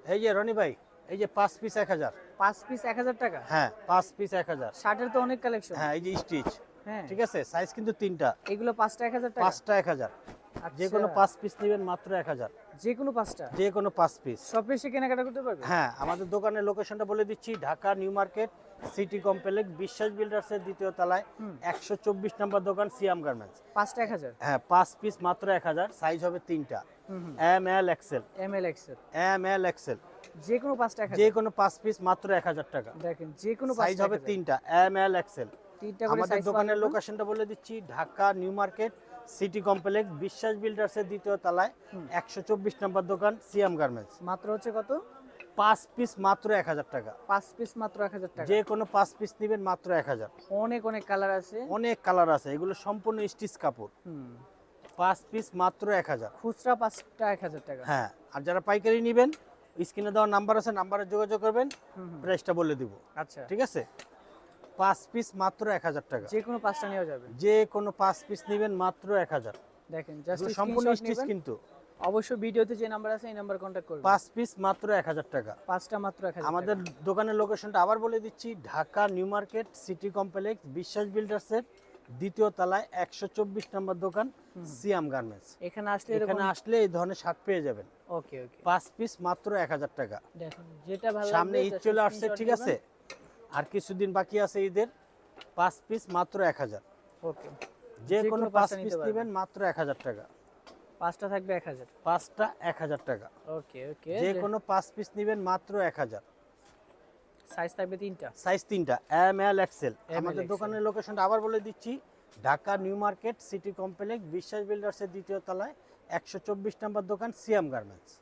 এই যে রনি ভাই, এই যে 5 পিস 1000। 5 পিস 1000 টাকা। হ্যাঁ 5 পিস 1000। শার্টের তো অনেক কালেকশন। হ্যাঁ এই যে স্টিচ, হ্যাঁ, ঠিক আছে, সাইজ কিন্তু তিনটা। এগুলো 5টা 1000 টাকা। 5টা 1000। যে আচ্ছা, কোনো 5 পিস নেবেন মাত্র 1000। যে কোনো 5টা যে কোনো 5 পিস। শপে এসে কেনাকাটা করতে পারবে। হ্যাঁ, আমাদের দোকানের লোকেশনটা বলে দিচ্ছি, Dhaka new market city complex বিশ্বাস বিল্ডার্সের দ্বিতীয় তলায় 124 নম্বর দোকান সিয়াম গার্মেন্টস। 5টা 1000। হ্যাঁ 5 পিস মাত্র 1000, সাইজ হবে তিনটা, M L XL. ML XL. M L XL. যে কোনো 5টা 1000। যে কোনো 5 পিস মাত্র 1000 টাকা। দেখেন যে কোনো সাইজ 5টা হবে তিনটা, এম এল এক্সেল। তিনটা করে আমাদের সাইজ দোকানের লোকেশনটা বলে দিচ্ছি, Dhaka new market city complex বিশ্বাস বিল্ডার্সের দ্বিতীয় তলায় 124 নম্বর দোকান সিয়াম গার্মেন্টস। মাত্র হচ্ছে কত? 5 পিস মাত্র 1000 টাকা। 5 পিস মাত্র 1000 টাকা। যে কোনো 5 পিস নেবেন মাত্র 1000। অনেক অনেক কালার আছে। অনেক কালার আছে, এগুলো সম্পূর্ণ স্টিচ কাপড়। 5 পিস মাত্র 1000। খুচরা 5টা 1000 টাকা। হ্যাঁ, আর যারা পাইকারি নেবেন স্ক্রিনে দেওয়া নাম্বার আছে, নাম্বারে যোগাযোগ করবেন, প্রাইসটা বলে দিব। আচ্ছা, ঠিক আছে, 5 পিস মাত্র 1000 টাকা। যে কোনো 5টা নেওয়া যাবে। যে কোনো 5 পিস নেবেন মাত্র 1000। দেখেন জাস্ট এগুলো সম্পূর্ণ স্ক্রিনশট স্টিচ নেবেন। কিন্তু। অবশ্যই ভিডিওতে যে নাম্বার আছে এই নাম্বার কন্টাক্ট করবেন। 5 পিস মাত্র 1000 টাকা। 5টা মাত্র 1000 আমাদের দোকানের লোকেশনটা আবার বলে দিচ্ছি, Dhaka new market city complex বিশ্বাস বিল্ডার্সের দ্বিতীয় তলায় 124 নম্বর দোকান সিয়াম গার্মেন্টস। এখানে আসলে এরকম। এখানে আসলে এই ধরনের শার্ট পেয়ে যাবেন। ওকে ওকে। 5 পিস মাত্র 1000 টাকা। দেখেন যেটা ভালো লাগবে। সামনে ঈদ চলে আসছে, ঠিক আছে, আর কিছুদিন বাকি আছে ঈদের। 5 পিস মাত্র 1000। ওকে। যে কোনো 5 পাঁচটা পিস নিতে নেবেন মাত্র 1000 টাকা। 5টা থাকবে 1000। 5টা 1000 টাকা। ওকে ওকে। যে কোনো 5 পিস নেবেন মাত্র 1000। সাইজ থাকবে 3টা। সাইজ তিনটা, এম এল এক্সেল। ML আমাদের XL দোকানের লোকেশনটা আবার বলে দিচ্ছি, Dhaka new market city complex বিশ্বাস বিল্ডার্সের দ্বিতীয় তলায় 124 নম্বর দোকান সিয়াম গার্মেন্টস।